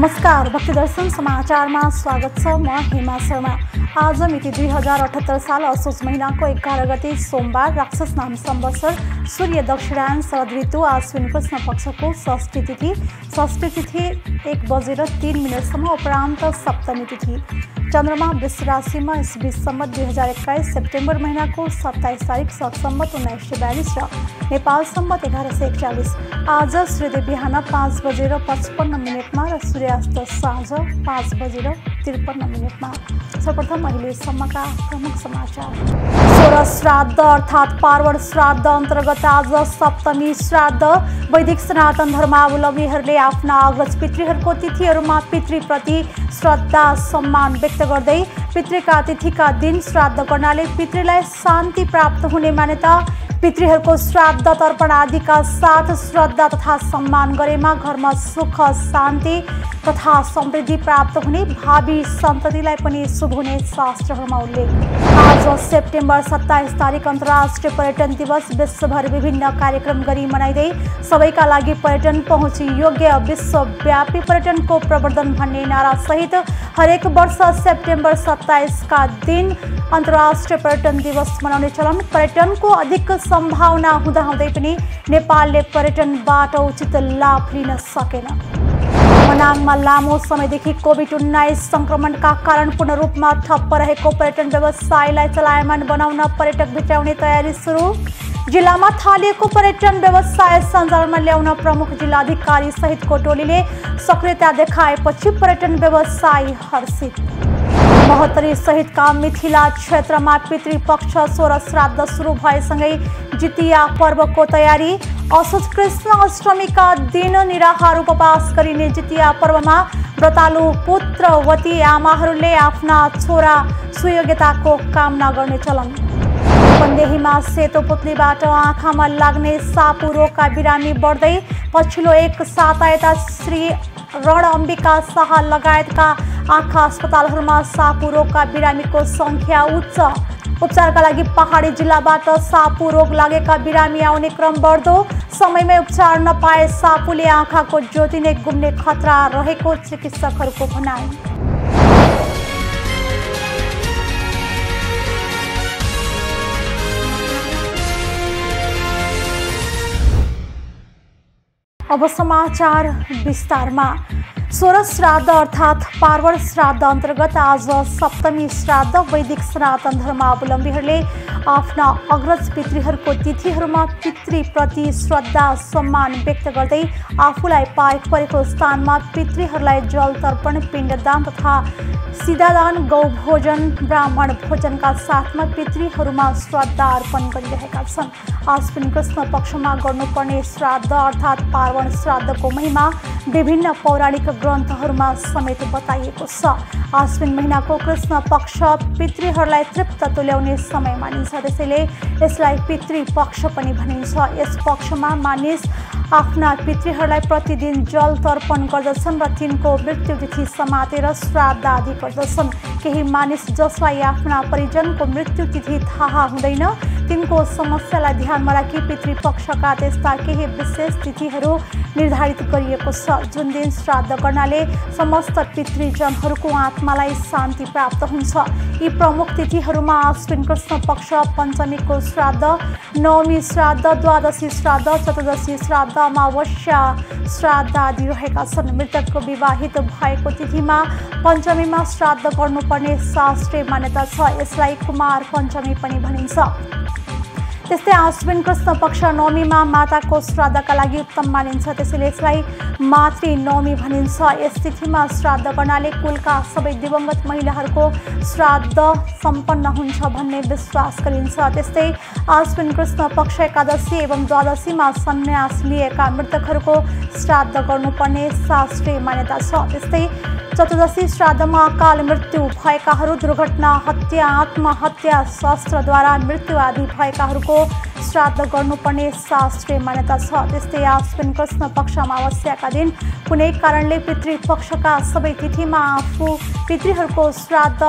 नमस्कार, भक्ति दर्शन समाचारमा स्वागत छ। म हेमा शर्मा। आज मिति 2078 साल असोज महिनाको 11 गते सोमबार, राक्षस नाम संवत्सर, सूर्य दक्षिणायन शरद ऋतु, आश्विन कृष्ण पक्षको षष्ठी तिथि 1:03 उपरान्त सप्तमी तिथि। चन्द्रमा वृष राशिमा इस्वी सम्मत 2021 सेप्टेम्बर महिनाको 27 तारिक सत सम्मत 1942 र नेपाल सम्मत 1141। आज सूर्योदय बिहान 5:55 र सूर्यास्त साँझ 5:53। सर्वप्रथम अहिलेसम्मका प्रमुख समाचार। सोह्र श्राद्ध अर्थात् पार्वण श्राद्ध अन्तर्गत आज सप्तमी श्राद्ध। वैदिक सनातन धर्मावलम्बीहरूले आफ्ना अग्रज पितृहरूको तिथिहरूमा पितृप्रति श्रद्धा सम्मान व्यक्त गर्दै पितृका तिथिका दिन श्राद्ध गर्नाले पितृलाई शान्ति प्राप्त हुने मान्यता। पितृहरूको श्राद्ध तर्पण आदिका साथ श्रद्धा तथा सम्मान गरेमा घरमा सुख शान्ति तथा समृद्धि प्राप्त हुने, भावी सन्ततिलाई पनि शुभ हुने शास्त्रहरूमा उल्लेख। आज सेप्टेम्बर 27 तारिक अन्तर्राष्ट्रिय पर्यटन दिवस। विश्वभर विभिन्न कार्यक्रम गरी मनाइँदै सबैका लागि पर्यटन पहुँच योग्य विश्वव्यापी पर्यटनको प्रवर्धन भन्ने नारा सहित हरेक वर्ष सेप्टेम्बर 27 का दिन अन्तर्राष्ट्रिय पर्यटन दिवस मनाउने चलन। पर्यटनको अधिक सम्भावना हुँदाहुँदै पनि नेपालले पर्यटनबाट उचित लाभ लिन सकेन। मनाङमा लामो समयदेखि कोभिड-19 संक्रमणका कारण पूर्ण रूपमा ठप्प रहेको पर्यटन व्यवसायलाई चलायमान बनाउन पर्यटक भित्राउने तयारी सुरु। जिल्लामा थालिएको पर्यटन व्यवसाय सञ्चालनमा ल्याउन प्रमुख जिल्लाधिकारी सहितको टोलीले सक्रियता देखाएपछि पर्यटन व्यवसायी हर्षित। महोत्तरी सहितका मिथिला क्षेत्रमा पितृपक्ष सोह्र श्राद्ध सुरु भएसँगै जितिया पर्वको तयारी। असोज कृष्ण अष्टमीका दिन निराहार उपवास गरिने जितिया पर्वमा व्रतालु पुत्रवती आमाहरूले आफ्ना छोरा सुयोग्यताको कामना गर्ने चलन। पन्देहीमा सेतो पुत्लीबाट आँखामा लाग्ने सापु रोगका बिरामी बढ्दै। पछिल्लो एक साता यता श्री रण अम्बिका शाह लगायतका आँखा अस्पतालहरूमा सापु रोगका बिरामीको सङ्ख्या उच्च। उपचारका लागि पहाडी जिल्लाबाट सापु रोग लागेका बिरामी आउने क्रम बढ्दो। समयमै उपचार नपाए सापुले आँखाको ज्योति नै गुम्ने खतरा रहेको चिकित्सकहरूको भनाइ। अब समाचार विस्तारमा। सोह्र श्राद्ध अर्थात् पार्वण श्राद्ध अन्तर्गत आज सप्तमी श्राद्ध। वैदिक सनातन धर्मावलम्बीहरूले आफ्ना अग्रज पितृहरूको तिथिहरूमा पितृप्रति श्रद्धा सम्मान व्यक्त गर्दै आफूलाई पाएको परेको स्थानमा पितृहरूलाई जल तर्पण, पिण्डदान तथा सिधादान, गौभोजन, ब्राह्मण भोजनका साथमा पितृहरूमा श्रद्धा अर्पण गरिरहेका छन्। आश्विन कृष्ण पक्षमा गर्नुपर्ने श्राद्ध अर्थात् पार्वण श्राद्धको महिमा विभिन्न पौराणिक ग्रन्थहरूमा समेत बताइएको छ। आश्विन महिनाको कृष्ण पक्ष पितृहरूलाई तृप्त तुल्याउने समय मानिन्छ, त्यसैले यसलाई पितृपक्ष पनि भनिन्छ। यस पक्षमा मानिस आफ्ना पितृहरूलाई प्रतिदिन जल तर्पण गर्दछन् र तिनको मृत्यु तिथि समातेर श्राद्ध आदि गर्दछन्। केही मानिस जसलाई आफ्ना परिजनको मृत्यु तिथि थाहा हुँदैन, तिनको समस्यालाई ध्यानमा राखी पितृपक्षका त्यस्ता केही विशेष तिथिहरू निर्धारित गरिएको छ, जुन दिन श्राद्ध गर्नाले समस्त पितृजनहरूको आत्मालाई शान्ति प्राप्त हुन्छ। यी प्रमुख तिथिहरूमा आश्विन कृष्ण पक्ष पञ्चमीको श्राद्ध, नवमी श्राद्ध, द्वादशी श्राद्ध, चतुर्दशी श्राद्ध, अमावस्या श्राद्ध आदि रहेका छन्। मृतक विवाहित भएको तिथिमा पञ्चमीमा श्राद्ध गर्नुपर्ने शास्त्रीय मान्यता छ, यसलाई कुमार पञ्चमी पनि भनिन्छ। त्यस्तै आश्विन कृष्ण पक्ष नवमीमा माताको श्राद्धका लागि उत्तम मानिन्छ, त्यसैले यसलाई मातृ नवमी भनिन्छ। यस तिथिमा श्राद्ध गर्नाले कुलका सबै दिवंगत महिलाहरूको श्राद्ध सम्पन्न हुन्छ भन्ने विश्वास गरिन्छ। त्यस्तै आश्विन कृष्ण पक्ष एकादशी एवं द्वादशीमा सन्यास लिएका मृतकहरूको श्राद्ध गर्नुपर्ने शास्त्रीय मान्यता छ। त्यस्तै चतुर्दशी श्राद्धमा अकाल मृत्यु भएकाहरू, दुर्घटना, हत्या, आत्महत्या, शस्त्रद्वारा मृत्यु आदि भएकाहरूको श्राद्ध गर्नुपर्ने शास्त्रीय मान्यता छ। त्यस्तै आश्विन कृष्ण पक्ष अमावस्याका दिन कुनै कारणले पितृपक्षका सबै तिथिमा आफू पितृहरूको श्राद्ध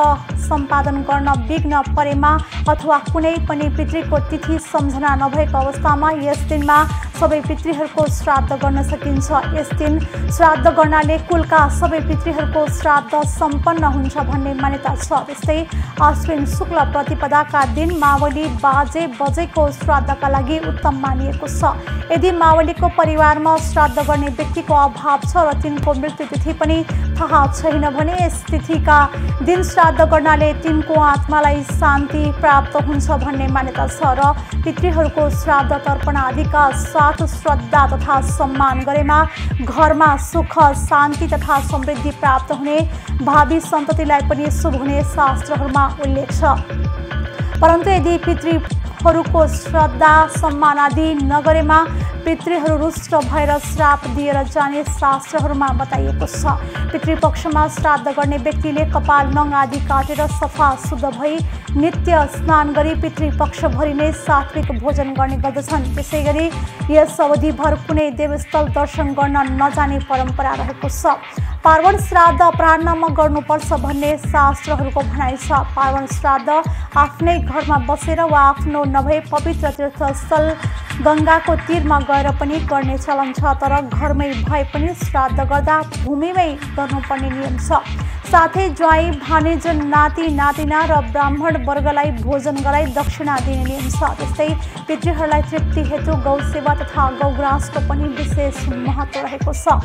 सम्पादन गर्न विघ्न परेमा अथवा कुनै पनि पितृको तिथि सम्झना नभएको अवस्थामा यस दिनमा सबै पितृहरूको श्राद्ध गर्न सकिन्छ। यस दिन श्राद्ध गर्नाले कुलका सबै पितृहरूको श्राद्ध सम्पन्न हुन्छ भन्ने मान्यता छ। त्यस्तै आश्विन शुक्ल प्रतिपदाका दिन मावली बाजे बजेको श्राद्धका लागि उत्तम मानिएको छ। यदि मावलीको परिवारमा श्राद्ध गर्ने व्यक्तिको अभाव छ र तिनको मृत्यु तिथि पनि थाहा छैन भने यस तिथिका दिन श्राद्ध गर्नाले तिनको आत्मालाई शान्ति प्राप्त हुन्छ भन्ने मान्यता छ र पितृहरूको श्राद्ध तर्पण आदिका साथ श्रद्धा तथा सम्मान गरेमा घरमा सुख शान्ति तथा समृद्धि प्राप्त हुने, भावी सन्ततिलाई पनि शुभ हुने शास्त्रहरूमा उल्लेख छ। परन्तु यदि पितृहरूको श्रद्धा सम्मान आदि नगरेमा पितृहरू रुष्ट भएर श्राप दिएर जाने शास्त्रहरूमा बताइएको छ। पितृपक्षमा श्राद्ध गर्ने व्यक्तिले कपाल नङ आदि काटेर सफा शुद्ध भई नित्य स्नान गरी पितृपक्षभरि नै सात्विक भोजन गर्ने गर्दछन्। त्यसैगरी यस अवधिभर कुनै देवस्थल दर्शन गर्न नजाने परम्परा रहेको छ। पार्वण श्राद्ध अपराह्नमा गर्नुपर्छ भन्ने शास्त्रहरूको भनाइ छ। पार्वण श्राद्ध आफ्नै घरमा बसेर वा आफ्नो नभए पवित्र तीर्थस्थल गङ्गाको तीरमा गएर पनि गर्ने चलन छ। तर घरमै भए पनि श्राद्ध गर्दा भूमिमै गर्नुपर्ने नियम छ। साथै ज्वाइँ भानिज नाति नातिना र ब्राह्मण वर्गलाई भोजन गराई दक्षिणा दिने नियम छ। त्यस्तै पितृहरूलाई तृप्ति हेतु गौसेवा तथा गौग्रासको पनि विशेष महत्त्व रहेको छ।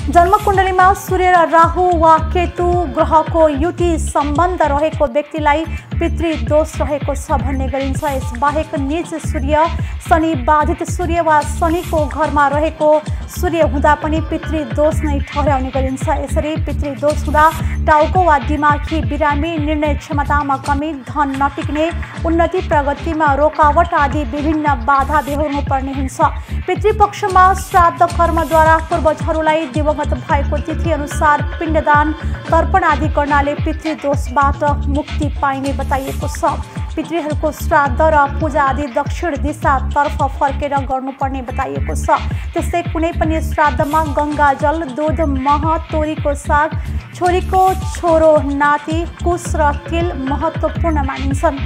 जन्मकुण्डलीमा सूर्य र राहु वा केतु ग्रहको युति सम्बन्ध रहेको व्यक्तिलाई पितृदोष रहेको छ भन्ने गरिन्छ। यसबाहेक नीच सूर्य, शनि बाधित सूर्य वा शनिको घरमा रहेको सूर्य हुँदा पनि पितृदोष नै ठहर्याउने गरिन्छ। यसरी पितृदोष हुँदा टाउको वा दिमागी बिरामी, निर्णय क्षमतामा कमी, धन नटिक्ने, उन्नति प्रगतिमा रोकावट आदि विभिन्न बाधा बेहोर्नु पर्ने हुन्छ। पितृपक्षमा श्राद्ध कर्मद्वारा पूर्वजहरूलाई दिवंगत भएको तिथि अनुसार पिण्डदान तर्पण आदि गर्नाले पितृदोषबाट मुक्ति पाइने बताइएको छ। पितृहरूको श्राद्ध र पूजा आदि दक्षिण दिशातर्फ फर्केर गर्नुपर्ने बताइएको छ। त्यस्तै कुनै पनि श्राद्धमा गङ्गाजल, दुध, मह, तोरीको साग, छोरीको छोरो, नाति, कुश र तिल महत्त्वपूर्ण मानिन्छन्।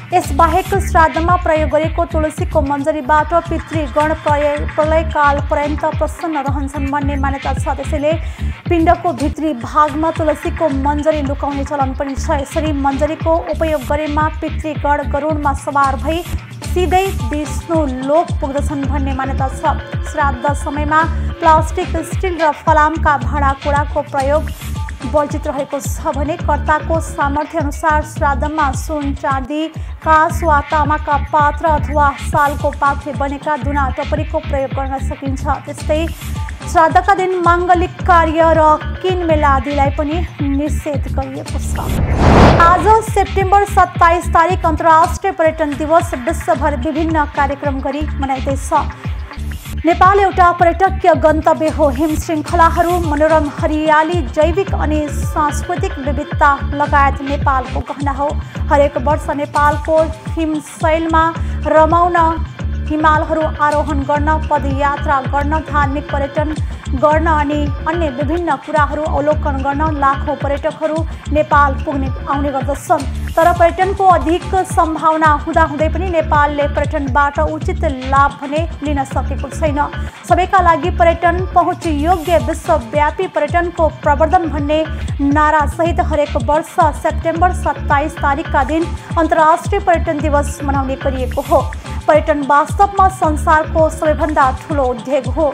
यसबाहेक श्राद्धमा प्रयोग गरेको तुलसीको मन्जरीबाट पितृगण प्रलयकाल पर्यन्त प्रसन्न रहन्छन् भन्ने मान्यता छ। त्यसैले पिण्डको भित्री भागमा तुलसीको मन्जरी लुकाउने चलन पनि छ। यसरी मन्जरीको उपयोग गरेमा पितृगण गरुडमा सवार भई सिधै विष्णु लोक पुग्दछन् भन्ने मान्यता छ। श्राद्ध समयमा प्लास्टिक, स्टिल र फलामका भाँडाकुँडाको प्रयोग वर्जित रहेको छ भने कर्ताको सामर्थ्य अनुसार श्राद्धमा सुन, चाँदी, काँस वा तामाका पात्र अथवा सालको पातले बनेका दुना टपरीको प्रयोग गर्न सकिन्छ। त्यस्तै श्राद्धका दिन माङ्गलिक कार्य र किनमेल आदिलाई पनि निषेध गरिएको छ। आज सेप्टेम्बर 27 तारिक अन्तर्राष्ट्रिय पर्यटन दिवस विश्वभर विभिन्न कार्यक्रम गरी मनाइँदैछ। नेपाल एउटा पर्यटकीय गन्तव्य हो। हिम श्रृङ्खलाहरू, मनोरम हरियाली, जैविक अनि सांस्कृतिक विविधता लगायत नेपालको गहना हो। हरेक वर्ष नेपालको हिमशैलमा रमाउन, हिमालहरू आरोहण गर्न, पदयात्रा गर्न, धार्मिक पर्यटन गर्न अनि अन्य विभिन्न कुराहरू अवलोकन गर्न लाखौँ पर्यटकहरू नेपाल आउने गर्दछन्। तर पर्यटनको अधिक सम्भावना हुँदाहुँदै पनि नेपालले पर्यटनबाट उचित लाभ भने लिन सकेको छैन। सबैका लागि पर्यटन, पहुँच योग्य विश्वव्यापी पर्यटनको प्रवर्धन भन्ने नारासहित हरेक वर्ष सेप्टेम्बर 27 तारिकका दिन अन्तर्राष्ट्रिय पर्यटन दिवस मनाउने गरिएको हो। पर्यटन वास्तवमा संसारको सबैभन्दा ठुलो उद्योग हो।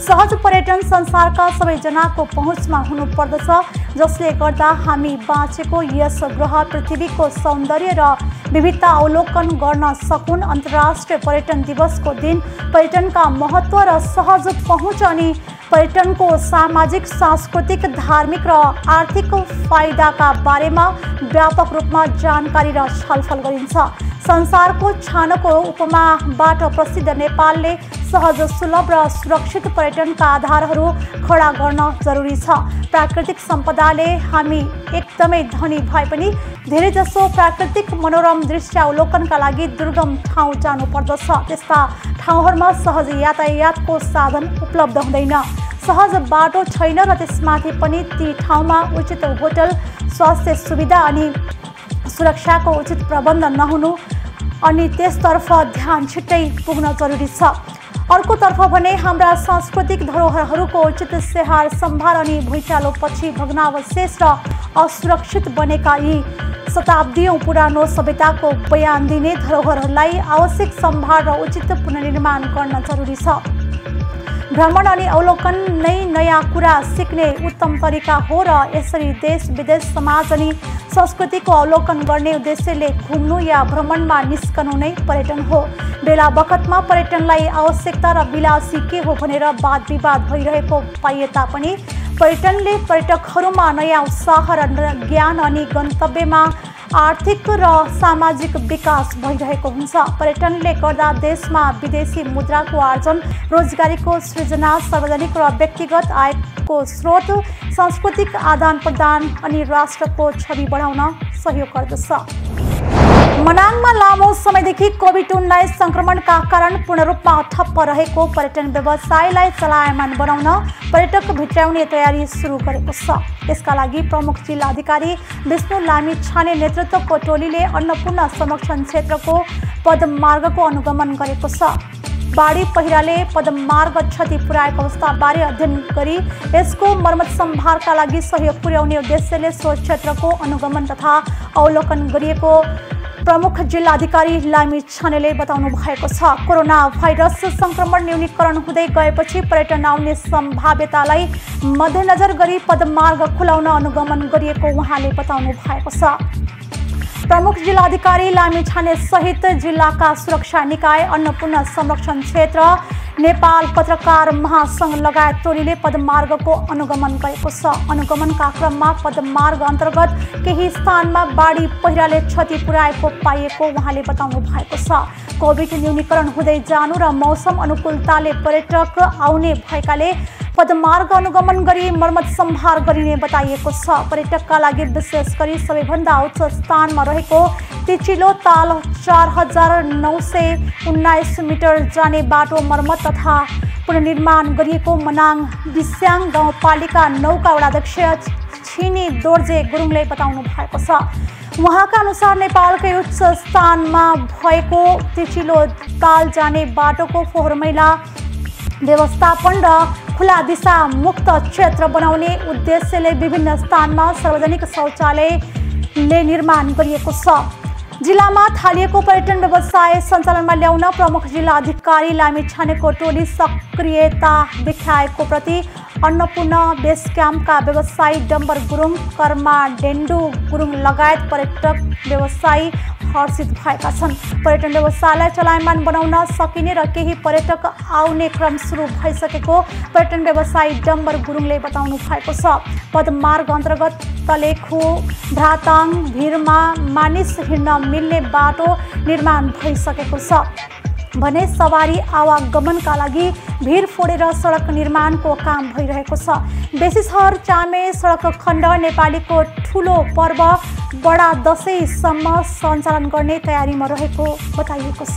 सहज पर्यटन संसारका सबैजनाको पहुँचमा हुनुपर्दछ, जसले गर्दा हामी बाँचेको यस ग्रह पृथ्वीको सौन्दर्य र विविधता अवलोकन गर्न सकुन्। अन्तर्राष्ट्रिय पर्यटन दिवसको दिन पर्यटनका महत्त्व र सहज पहुँच अनि पर्यटनको सामाजिक, सांस्कृतिक, धार्मिक र आर्थिक फाइदाका बारेमा व्यापक रूपमा जानकारी र छलफल गरिन्छ। संसारको छानको उपमाबाट प्रसिद्ध नेपालले सहज, सुलभ र सुरक्षित पर्यटनका आधारहरू खडा गर्न जरुरी छ। प्राकृतिक सम्पदाले हामी एकदमै धनी भए पनि धेरैजसो प्राकृतिक मनोरम दृश्य अवलोकनका लागि दुर्गम ठाउँ जानुपर्दछ। त्यस्ता ठाउँहरूमा सहज यातायातको साधन उपलब्ध हुँदैन, सहज बाटो छैन र त्यसमाथि पनि ती ठाउँमा उचित होटल, स्वास्थ्य सुविधा अनि सुरक्षाको उचित प्रबन्ध नहुनु अनि त्यसतर्फ ध्यान छिट्टै पुग्न जरुरी छ। अर्कोतर्फ भने हाम्रा सांस्कृतिक धरोहरहरूको उचित स्याहार सम्भार अनि भुइँचालोपछि भग्नावशेष र असुरक्षित बनेका यी शताब्दीयों पुरानो सभ्यताको बयान दिने धरोहरहरूलाई आवश्यक सम्भार र उचित पुनर्निर्माण गर्न जरुरी छ। भ्रमण अनि अवलोकन नै नयाँ कुरा सिक्ने उत्तम तरिका हो र यसरी देश विदेश समाज अनि संस्कृतिको अवलोकन गर्ने उद्देश्यले घुम्नु या भ्रमणमा निस्कनु नै पर्यटन हो। बेला बखतमा पर्यटनलाई आवश्यकता र विलासी के हो भनेर वाद विवाद भइरहेको पाइए तापनि पर्यटनले पर्यटकहरूमा नयाँ उत्साह र ज्ञान अनि गन्तव्यमा आर्थिक र सामाजिक विकास भइरहेको हुन्छ। पर्यटनले गर्दा देशमा विदेशी मुद्राको आर्जन, रोजगारीको सृजना, सार्वजनिक र व्यक्तिगत आयको स्रोत, सांस्कृतिक आदान प्रदान अनि राष्ट्रको छवि बढाउन सहयोग गर्दछ। मनाङमा लामो समयदेखि कोभिड-19 संक्रमणका कारण पूर्ण रूपमा ठप्प रहेको पर्यटन व्यवसायलाई चलायमान बनाउन पर्यटक भित्राउने तयारी सुरु गरेको छ। यसका लागि प्रमुख जिल्लाधिकारी विष्णु लामिछाने नेतृत्वको टोलीले अन्नपूर्ण संरक्षण क्षेत्रको पदमार्गको अनुगमन गरेको छ। बाढी पहिराले पदमार्ग क्षति पुर्याएको अवस्थाबारे अध्ययन गरी यसको मर्मत सम्भारका लागि सहयोग पुर्याउने उद्देश्यले सो क्षेत्रको अनुगमन तथा अवलोकन गरिएको प्रमुख जिल्लाधिकारी लामिछानेले बताउनु भएको छ। कोरोना भाइरस संक्रमण न्यूनीकरण हुँदै गएपछि पर्यटन आउने सम्भाव्यतालाई मध्यनजर गरी पदमार्ग खुलाउन अनुगमन गरिएको उहाँले बताउनु भएको छ। प्रमुख जिल्लाधिकारी लामिछाने सहित जिल्लाका सुरक्षा निकाय, अन्नपूर्ण संरक्षण क्षेत्र, नेपाल पत्रकार महासंघ लगायत टोलीले पदमार्गको अनुगमन गरेको छ। अनुगमनका क्रममा पदमार्ग अन्तर्गत केही स्थानमा बाढी पहिराले क्षति पुर्याएको पाइएको उहाँले बताउनु भएको छ। कोभिड न्यूनीकरण हुँदै जानु र मौसम अनुकूलताले पर्यटक आउने भएकाले पदमार्ग अनुगमन गरी मर्मत सम्भार गरिने बताइएको छ। पर्यटकका लागि विशेष गरी सबैभन्दा उच्च स्थानमा रहेको तिचिलो ताल 4919 मिटर जाने बाटो मर्मत तथा पुनर्निर्माण गरिएको मनाङ बिस्याङ गाउँपालिका 9 का वडाध्यक्ष छिनी दोर्जे गुरुङले बताउनु भएको छ। उहाँका अनुसार नेपालकै उच्च स्थानमा भएको तिचिलो ताल जाने बाटोको फोहोर मैला व्यवस्थापन र खुला दिशा मुक्त क्षेत्र बनाउने उद्देश्यले विभिन्न स्थानमा सार्वजनिक शौचालयले निर्माण गरिएको छ। जिल्लामा थालिएको पर्यटन व्यवसाय सञ्चालनमा ल्याउन प्रमुख जिल्लाधिकारी लामिछानेको टोली सक्रियता देखाएको प्रति अन्नपूर्ण बेस क्याम्पका व्यवसायी डम्बर गुरुङ, कर्मा डेन्डु गुरुङ लगायत पर्यटक व्यवसायी हर्षित भएका छन्। पर्यटन व्यवसायलाई चलायमान बनाउन सकिने र केही पर्यटक आउने क्रम सुरु भइसकेको पर्यटन व्यवसायी डम्बर गुरुङले बताउनु भएको छ। पदमार्ग अन्तर्गत तलेखु, भ्राताङ, भिरमा मानिस हिँड्न मिल्ने बाटो निर्माण भइसकेको छ भने सवारी आवागमनका लागि भिर फोडेर सडक निर्माणको काम भइरहेको छ। बेसी सहर चामे सडक खण्ड नेपालीको ठुलो पर्व बडा दशैँसम्म सञ्चालन गर्ने तयारीमा रहेको बताइएको छ।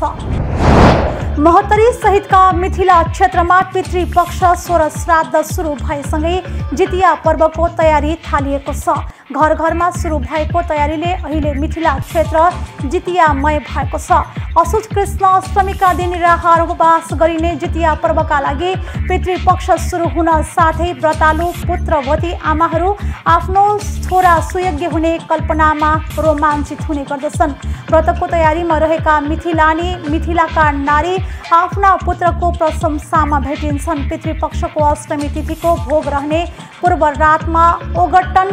महोत्तरी सहितका मिथिला क्षेत्रमा पितृपक्ष सोह्र श्राद्ध सुरु भएसँगै जितिया पर्वको तयारी थालिएको छ। घर घरमा सुरु भएको तयारीले अहिले मिथिला क्षेत्र जितियामय भएको छ। असोज कृष्ण अष्टमीका दिन निराहार उपवास गरिने जितिया पर्वका लागि पितृपक्ष सुरु हुन साथै व्रतालु पुत्रवती आमाहरू आफ्नो छोरा सुयज्ञ हुने कल्पनामा रोमाञ्चित हुने गर्दछन्। व्रतको तयारीमा रहेका मिथिलाका नारी आफ्ना पुत्रको प्रशंसामा भेटिन्छन्। पितृपक्षको अष्टमी तिथिको भोग रहने पूर्व रातमा ओगट्टन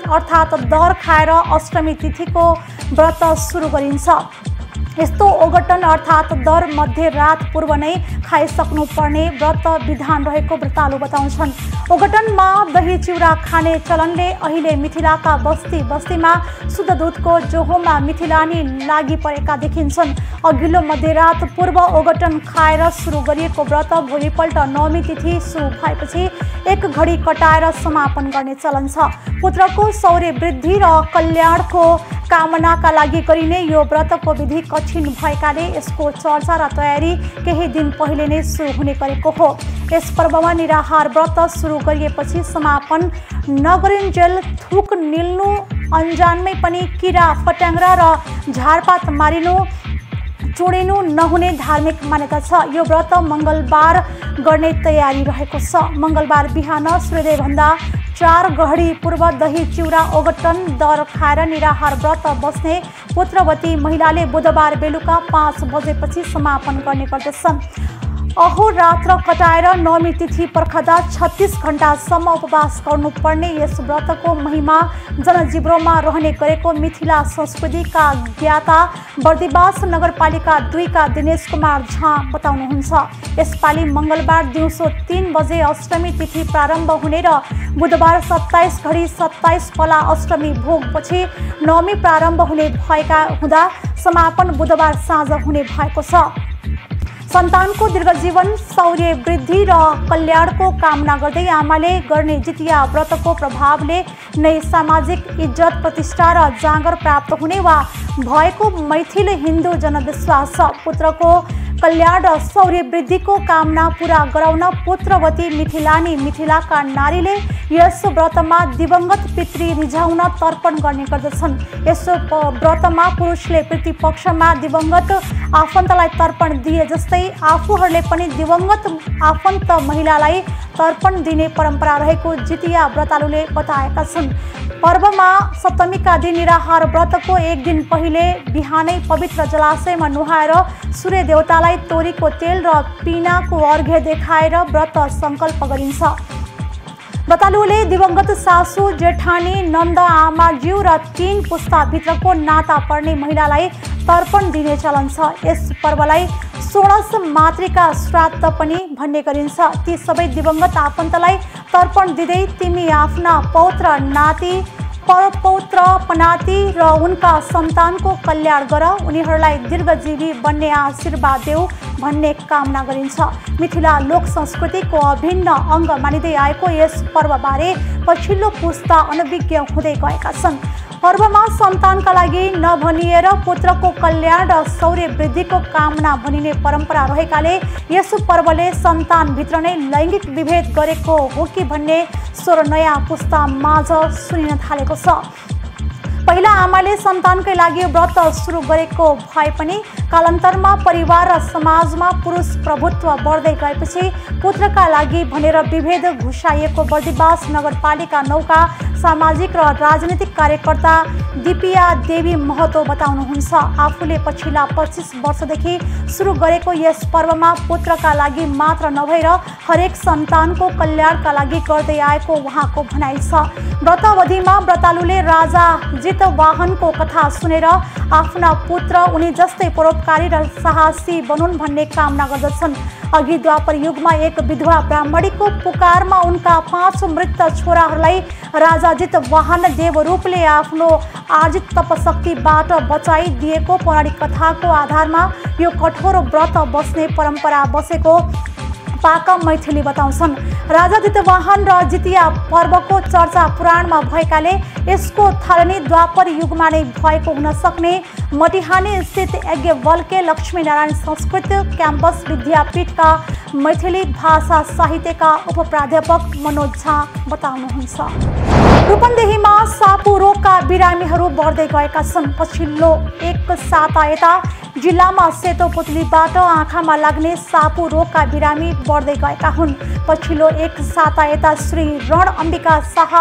अर्थात् दर खाएर अष्टमी तिथिको व्रत सुरु गरिन्छ। यस्तो ओगट्टन अर्थात् दर मध्य रात पूर्व नै खाइसक्नुपर्ने व्रत विधान रहेको व्रतालु बताउँछन्। ओगट्टनमा दही चिउरा खाने चलनले अहिले मिथिलाका बस्ती बस्तीमा शुद्ध दुधको जोहोमा मिथिलानी लागि परेका देखिन्छन्। अघिल्लो मध्यरात पूर्व ओगट्टन खाएर सुरु गरिएको व्रत भोलिपल्ट नवमी तिथि सुरु भएपछि एक घडी कटाएर समापन गर्ने चलन छ। पुत्रको शौर्य वृद्धि र कल्याणको कामनाका लागि गरिने यो व्रतको विधि कठिन भएकाले यसको चर्चा र तयारी केही दिन पहिले नै सुरु हुने गरेको हो। यस पर्वमा निराहार व्रत सुरु गरिएपछि समापन नगरिन्जेल थुक निल्नु, अन्जानमै पनि किरा फट्याङ्ग्रा र झारपात मारिनु, चुडिनु नहुने धार्मिक मान्यता छ। यो व्रत मङ्गलबार गर्ने तयारी रहेको छ। मङ्गलबार बिहान सूर्योदयभन्दा 4 घडी पूर्व दही चिउरा ओगटन दर खाएर निराहार व्रत बस्ने पुत्रवती महिलाले बुधबार बेलुका 5 बजेपछि समापन गर्ने गर्दछन्। अहोरात्र कटाएर नवमी तिथि पर्खदा 36 घण्टासम्म उपवास गर्नुपर्ने यस व्रतको महिमा जनजीवनमा रहने गरेको मिथिला संस्कृतिका ज्ञाता बर्दिवास नगरपालिका 2 का दिनेश कुमार झा बताउनुहुन्छ। यसपालि मङ्गलबार दिउँसो 3 बजे अष्टमी तिथि प्रारम्भ हुने र बुधबार 27 घडी 27 कला अष्टमी भोगपछि नवमी प्रारम्भ हुने भएका हुँदा समापन बुधबार साँझ हुने भएको छ। सन्तानको दीर्घजीवन शौर्य वृद्धि र कल्याणको कामना गर्दै आमाले गर्ने जितिया व्रतको प्रभावले नै सामाजिक इज्जत प्रतिष्ठा र जाँगर प्राप्त हुने वा भएको मैथिल हिन्दू जनविश्वास छ। पुत्रको कल्याण र शौर्य वृद्धिको कामना पूरा गराउन पुत्रवती मिथिलानी मिथिलाका नारीले यस व्रतमा दिवंगत पितृ रिझाउन तर्पण गर्ने गर्दछन्। यस व्रतमा पुरुषले पितृपक्षमा दिवंगत आफन्तलाई तर्पण दिए जस्तै आफूहरूले पनि दिवंगत आफन्त महिलालाई तर्पण दिने परम्परा रहेको जितिया व्रतालुले बताएका छन्। पर्वमा सप्तमीका दिन निराहार व्रतको एक दिन पहिले बिहानै पवित्र जलाशयमा नुहाएर सूर्य देवतालाई तोरीको तेल र पिनाको अर्घ्य देखाएर व्रत सङ्कल्प गरिन्छ। व्रतालुले दिवंगत सासू जेठानी नन्द आमाज्यू र 3 पुस्ताभित्रको नाता पर्ने महिलालाई तर्पण दिने चलन छ। यस पर्वलाई षोडश मातृका श्राद्ध पनि भन्ने गरिन्छ। ती सबै दिवंगत आफन्तलाई तर्पण दिँदै तिमी आफ्ना पौत्र नाति परपौत्र पनाति र उनका सन्तानको कल्याण गर, उनीहरूलाई दीर्घजीवी बन्ने आशीर्वाद देऊ भन्ने कामना गरिन्छ। मिथिला लोक संस्कृतिको अभिन्न अङ्ग मानिँदै आएको यस पर्वबारे पछिल्लो पुस्ता अनभिज्ञ हुँदै गएका छन्। पर्वमा सन्तानका लागि नभनिएर पुत्रको कल्याण र शौर्य वृद्धिको कामना भनिने परम्परा रहेकाले यस पर्वले सन्तानभित्र नै लैङ्गिक विभेद गरेको हो कि भन्ने स्वर नयाँ पुस्ता माझ सुनिन थालेको छ। पहिला आमाले सन्तानकै लागि व्रत सुरु गरेको भए पनि कालान्तरमा परिवार र समाजमा पुरुष प्रभुत्व बढ्दै गएपछि पुत्रका लागि भनेर विभेद घुसाइएको बर्दिवास नगरपालिका 9 का सामाजिक र राजनीतिक कार्यकर्ता दिपिया देवी महतो बताउनुहुन्छ। आफूले पछिल्ला 25 वर्षदेखि सुरु गरेको यस पर्वमा पुत्रका लागि मात्र नभएर हरेक सन्तानको कल्याणका लागि गर्दै आएको उहाँको भनाइ छ। व्रतावधिमा व्रतालुले राजा जितवाहनको कथा सुनेर आफ्ना पुत्र उनी जस्तै परोपकारी र साहसी बनुन् भन्ने कामना गर्दछन्। अघि द्वापर युगमा एक विधवा ब्राह्मणीको पुकारमा उनका 5 मृत छोराहरूलाई राजा जितवाहन देवरूपले आफ्नो आर्जित तपशक्तिबाट बचाइदिएको पौराणिक कथाको आधारमा यो कठोर व्रत बस्ने परम्परा बसेको पाका मैथिली बताउँछन्। राजा जितवाहन र जितिया पर्वको चर्चा पुराणमा भएकाले यसको थालनी द्वापर युगमा नै भएको हुन सक्ने मटिहानी स्थित यज्ञवल्क्य लक्ष्मीनारायण संस्कृत क्याम्पस विद्यापीठका मैथिली भाषा साहित्यका उपप्राध्यापक मनोज झा बताउनुहुन्छ। रूपन्देहीमा सापु रोगका बिरामीहरू बढ्दै गएका छन्। पछिल्लो एक साता यता जिल्लामा सेतो पुतलीबाट आँखामा लाग्ने सापु रोगका बिरामी बढ्दै गएका हुन्। पछिल्लो एक साता यता श्री रण अम्बिका शाह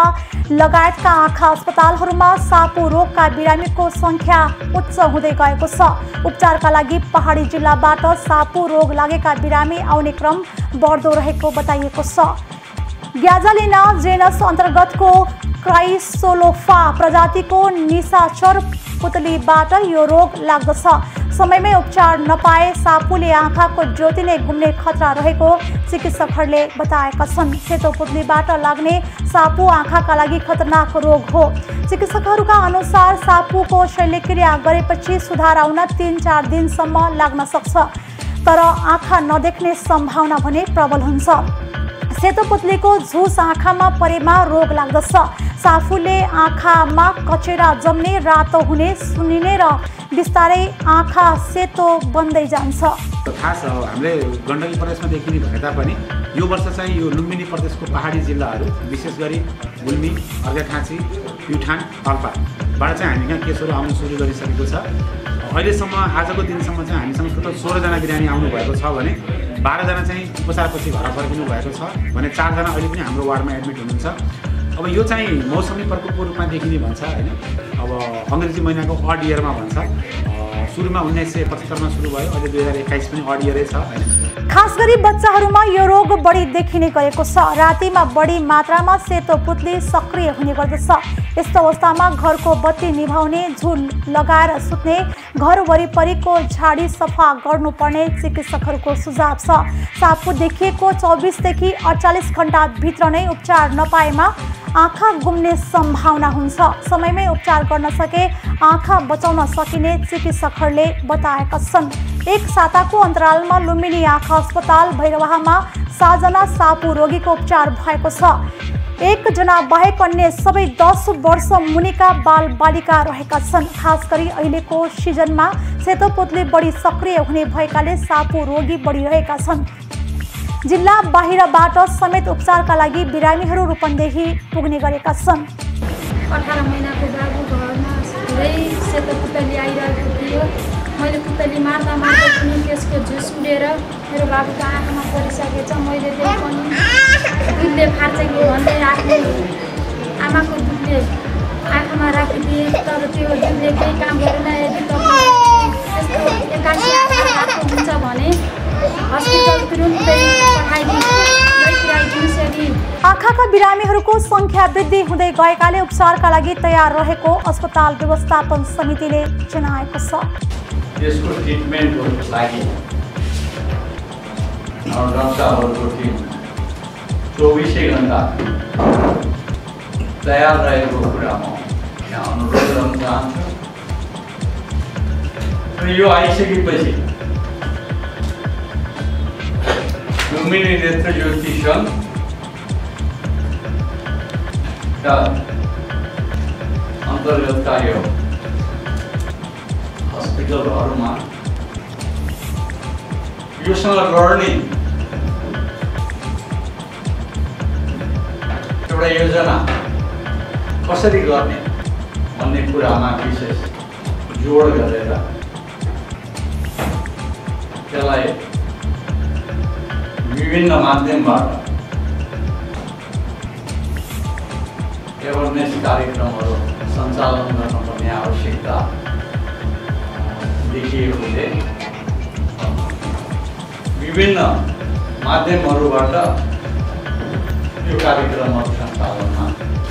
लगायतका आँखा अस्पतालहरूमा सापु रोगका बिरामीको सङ्ख्या उच्च हुँदै गएको छ। उपचारका लागि पहाडी जिल्लाबाट सापु रोग लागेका बिरामी आउने क्रम बढ्दो रहेको बताइएको छ। ग्याजालिना जेनस अन्तर्गतको क्राइसोलोफा प्रजातिको निशाचर पुतलीबाट यो रोग लाग्दछ। समयमै उपचार नपाए सापुले आँखाको ज्योति नै गुम्ने खतरा रहेको चिकित्सकहरूले बताएका छन्। सेतो पुतलीबाट लाग्ने सापु आँखाका लागि खतरनाक रोग हो। चिकित्सकहरूका अनुसार सापुको शल्यक्रिया गरेपछि सुधार आउन 3-4 दिनसम्म लाग्न सक्छ, तर आँखा नदेख्ने सम्भावना भने प्रबल हुन्छ। सेतो पुतलीको झुस आँखामा परेमा रोग लाग्दछ। साफुले आँखामा कचेरा जम्ने, रातो हुने, सुनिने र बिस्तारै आँखा सेतो बन्दै जान्छ। थाहा छ हामीले गण्डकी प्रदेशमा देखिने भए तापनि यो वर्ष चाहिँ यो लुम्बिनी प्रदेशको पहाडी जिल्लाहरू विशेष गरी गुल्मी, अर्घाखाँची, प्युठान, पाल्पा बाट चाहिँ हामी कहाँ केसहरू आउनु सुरु गरिसकेको छ। अहिलेसम्म आजको दिनसम्म चाहिँ हामीसँग टोटल 16जना बिरामी आउनुभएको छ भने 12जना चाहिँ उपचारपछि घर फर्किनु भएको छ भने 4जना अहिले पनि हाम्रो वार्डमा एडमिट हुनुहुन्छ। अब यो चाहिँ मौसमी प्रकोपको रूपमा देखिने भन्छ होइन। अब अङ्ग्रेजी महिनाको अड इयरमा भन्छ। सुरुमा 1975मा सुरु भयो, अहिले 2021 पनि अड इयरै छ होइन। खास गरी बच्चाहरूमा यो रोग बढी देखिने गरेको छ। रातिमा बढी मात्रामा सेतो पुत्ली सक्रिय हुने गर्दछ। यस्तो अवस्थामा घरको बत्ती निभाउने, झुल लगाएर सुत्ने, घर वरिपरिको झाडी सफा गर्नुपर्ने चिकित्सकहरूको सुझाव छ। सापु देखिएको 24 देखि 48 घण्टा भित्र नै उपचार नपाएमा आँखा गुम्ने सम्भावना हुन्छ। समयमै उपचार गर्न सके आँखा बचाउन सकिने चिकित्सकहरूले बताएका छन्। एक साताको अन्तरालमा लुम्बिनी आँखा अस्पताल भैरवाहमा 7 जना सापु रोगीको उपचार भएको छ। 1 जना बाहेक अन्य सबै 10 वर्ष मुनिका बाल बालिका रहेका छन्। खास गरी अहिलेको सिजनमा सेतो पुत्ली बढी सक्रिय हुने भएकाले सापु रोगी बढिरहेका छन्। जिल्ला बाहिरबाट समेत उपचारका लागि बिरामीहरू रूपन्देही पुग्ने गरेका छन्। 18 महिनाको बाबु घरमा धेरै सेतो पुतली आइरहेको थियो। मैले पुतली मार्दा पनि त्यसको झुस उडेर मेरो बाबुको आँखामा परिसकेछ। मैले त्यही पनि दुधले फाट्छ कि भन्दै आफ्नो आमाको दुधले आँखामा राखिदिएँ, तर त्यो दुधले केही काम गरेन। यदि तपाईँ त्यस्तो 81 आँखा हुन्छ भने हस्पिटल तुरुन्तै पठाइदिनुहोस्। आँखाका बिरामीहरूको संख्या वृद्धि हुँदै गएकाले उपचारका लागि तयार रहेको अस्पताल व्यवस्थापन समितिले जनाएको छ। यसको ट्रिटमेन्टको लागि डाक्टरहरूको टिम 24 घण्टा तयार रहेको कुरा म यहाँ अनुरोध गर्न चाहन्छु। र यो आइसकेपछि लुम्बिनी नेत्र ज्योति सङ्घका अन्तर्गतका यो हस्पिटलहरूमा योसँग लड्ने एउटा योजना कसरी गर्ने भन्ने कुरामा विशेष जोड गरेर त्यसलाई विभिन्न माध्यमबाट एवेरनेस कार्यक्रमहरू सञ्चालन गर्नुपर्ने आवश्यकता देखिएकोले विभिन्न माध्यमहरूबाट यो कार्यक्रमहरू सञ्चालनमा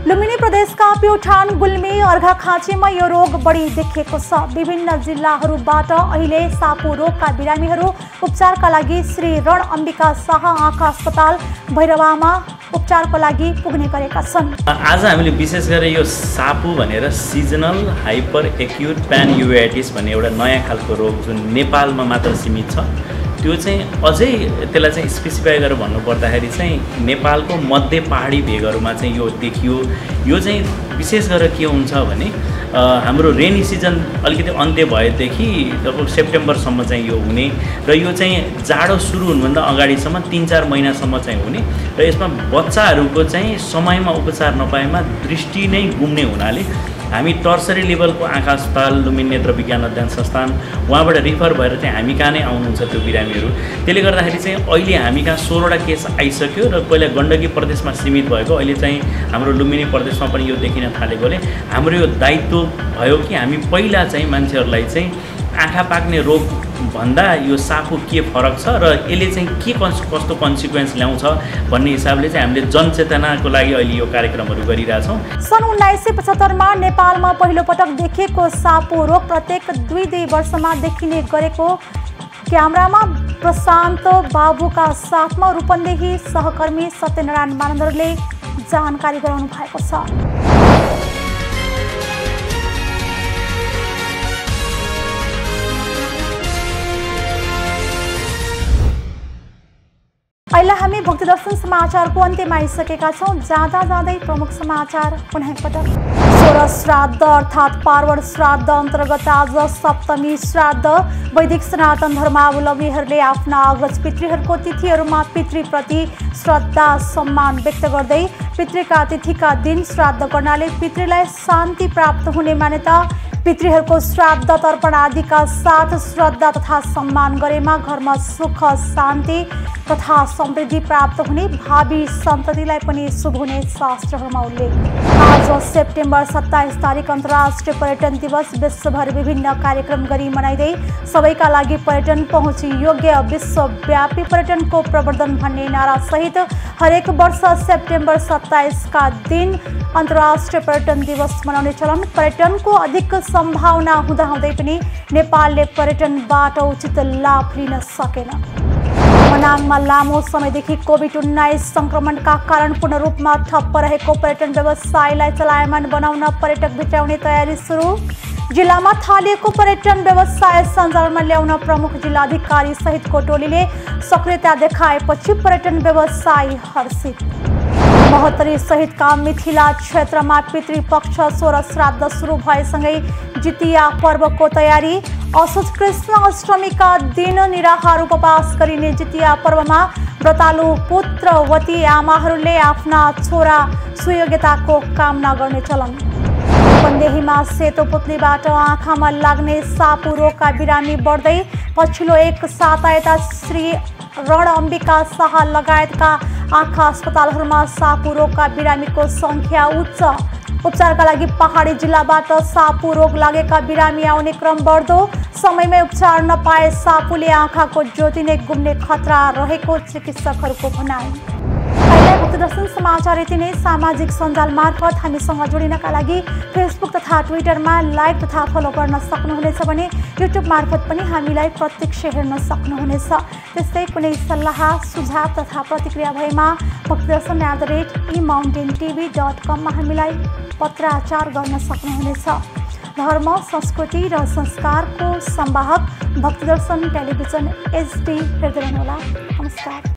लुम्बिनी प्रदेशका प्युठान, गुल्मी, अर्घाखाँचीमा यो रोग बढी देखिएको छ। विभिन्न जिल्लाहरूबाट अहिले सापु रोगका बिरामीहरू उपचारका लागि श्री रण अम्बिका शाह आँखा अस्पताल भैरवामा उपचारको लागि पुग्ने गरेका छन्। आज हामीले विशेष गरेर यो सापु भनेर सिजनल हाइपर एक्युट प्यान युआइटिस भन्ने एउटा नयाँ खालको रोग जुन नेपालमा मात्र सीमित छ, त्यो चाहिँ अझै त्यसलाई चाहिँ स्पेसिफाई गरेर भन्नुपर्दाखेरि चाहिँ नेपालको मध्य पहाडी भेगहरूमा चाहिँ यो देखियो। यो चाहिँ विशेष गरेर के हुन्छ भने हाम्रो रेनी सिजन अलिकति अन्त्य भएदेखि लगभग सेप्टेम्बरसम्म चाहिँ यो हुने र यो चाहिँ जाडो सुरु हुनुभन्दा अगाडिसम्म 3-4 महिनासम्म चाहिँ हुने र यसमा बच्चाहरूको चाहिँ समयमा उपचार नपाएमा दृष्टि नै गुम्ने हुनाले हामी टर्सरी लेभलको आँखा अस्पताल लुम्बिनी नेत्र विज्ञान अध्ययन संस्थान उहाँबाट रिफर भएर चाहिँ हामी कहाँ नै आउनुहुन्छ त्यो बिरामीहरू। त्यसले गर्दाखेरि चाहिँ अहिले हामी कहाँ 16वटा केस आइसक्यो र पहिला गण्डकी प्रदेशमा सीमित भएको अहिले चाहिँ हाम्रो लुम्बिनी प्रदेशमा पनि यो देखिन थालेकोले हाम्रो यो दायित्व भयो कि हामी पहिला चाहिँ मान्छेहरूलाई चाहिँ आँखा पाक्ने रोग भन्दा यो सापु के फरक छ र यसले चाहिँ के कस्तो कन्सिक्वेन्स ल्याउँछ भन्ने हिसाबले चाहिँ हामीले जनचेतनाको लागि अहिले यो कार्यक्रमहरू गरिरहेछौँ। सन् 1975मा नेपालमा पहिलो पटक देखिएको सापु रोग प्रत्येक 2 वर्षमा देखिने गरेको क्यामेरामा प्रशान्त बाबुका साथमा रूपन्देही सहकर्मी सत्यनारायण मानन्दरले जानकारी गराउनु भएको छ। अहिले हामी भक्तिदर्शन समाचारको अन्त्यमा आइसकेका छौँ। जाँदा जाँदै प्रमुख समाचार पुनः एकपटक। सोह्र श्राद्ध अर्थात् पार्वण श्राद्ध अन्तर्गत आज सप्तमी श्राद्ध। वैदिक सनातन धर्मावलम्बीहरूले आफ्ना अग्रज पितृहरूको तिथिहरूमा पितृप्रति श्रद्धा सम्मान व्यक्त गर्दै पितृका तिथिका दिन श्राद्ध गर्नाले पितृलाई शान्ति प्राप्त हुने मान्यता। पितृहरूको श्राद्ध तर्पण आदिका साथ श्रद्धा तथा सम्मान गरेमा घरमा सुख शान्ति तथा समृद्धि प्राप्त हुने, भावी सन्ततिलाई पनि शुभ हुने शास्त्रहरूमा उल्लेख। आज सेप्टेम्बर 27 तारिक अन्तर्राष्ट्रिय पर्यटन दिवस। विश्वभर विभिन्न कार्यक्रम गरी मनाइँदै सबैका लागि पर्यटन पहुँच योग्य विश्वव्यापी पर्यटनको प्रवर्धन भन्ने नारा सहित हरेक वर्ष सेप्टेम्बर 27 का दिन अन्तर्राष्ट्रिय पर्यटन दिवस मनाउने चलन। पर्यटनको अधिक सम्भावना हुँदाहुँदै पनि नेपालले पर्यटनबाट उचित लाभ लिन सकेन। मनाङमा लामो समयदेखि कोभिड-19 संक्रमणका कारण पूर्ण रूपमा ठप्प रहेको पर्यटन व्यवसायलाई चलायमान बनाउन पर्यटक भित्राउने तयारी सुरु। जिल्लामा थालिएको पर्यटन व्यवसाय सञ्चालनमा ल्याउन प्रमुख जिल्लाधिकारी सहितको टोलीले सक्रियता देखाएपछि पर्यटन व्यवसायी हर्षित। महोत्तरी सहितका मिथिला क्षेत्रमा पितृपक्ष सोह्र श्राद्ध सुरु भएसँगै जितिया पर्वको तयारी। असोज कृष्ण अष्टमीका दिन निराहार उपवास गरिने जितिया पर्वमा व्रतालु पुत्रवती आमाहरूले आफ्ना छोरा सुयोग्यताको कामना गर्ने चलन। पन्देहीमा सेतो पुत्लीबाट आँखामा लाग्ने सापु रोगका बिरामी बढ्दै। पछिल्लो एक साता यता श्री रणअम्बिका शाह लगायतका आँखा अस्पतालहरूमा सापु रोगका बिरामीको सङ्ख्या उच्च। उपचारका लागि पहाडी जिल्लाबाट सापु रोग लागेका बिरामी आउने क्रम बढ्दो। समयमै उपचार नपाए सापुले आँखाको ज्योति नै गुम्ने खतरा रहेको चिकित्सकहरूको भनाइ। अहिले भक्तदर्शन समाचार यति नै। सामाजिक सञ्जाल मार्फत हामीसँग जोडिनका लागि फेसबुक तथा ट्विटरमा लाइक तथा फलो गर्न सक्नुहुनेछ भने युट्युब मार्फत पनि हामीलाई प्रत्यक्ष हेर्न सक्नुहुनेछ। त्यस्तै कुनै सल्लाह सुझाव तथा प्रतिक्रिया भएमा भक्तदर्शन@emountaintv.com मा हामीलाई पत्राचार गर्न सक्नुहुनेछ। धर्म संस्कृति र संस्कारको संवाहक भक्तदर्शन टेलिभिजन HD हेर्दै रहनुहोला। नमस्कार।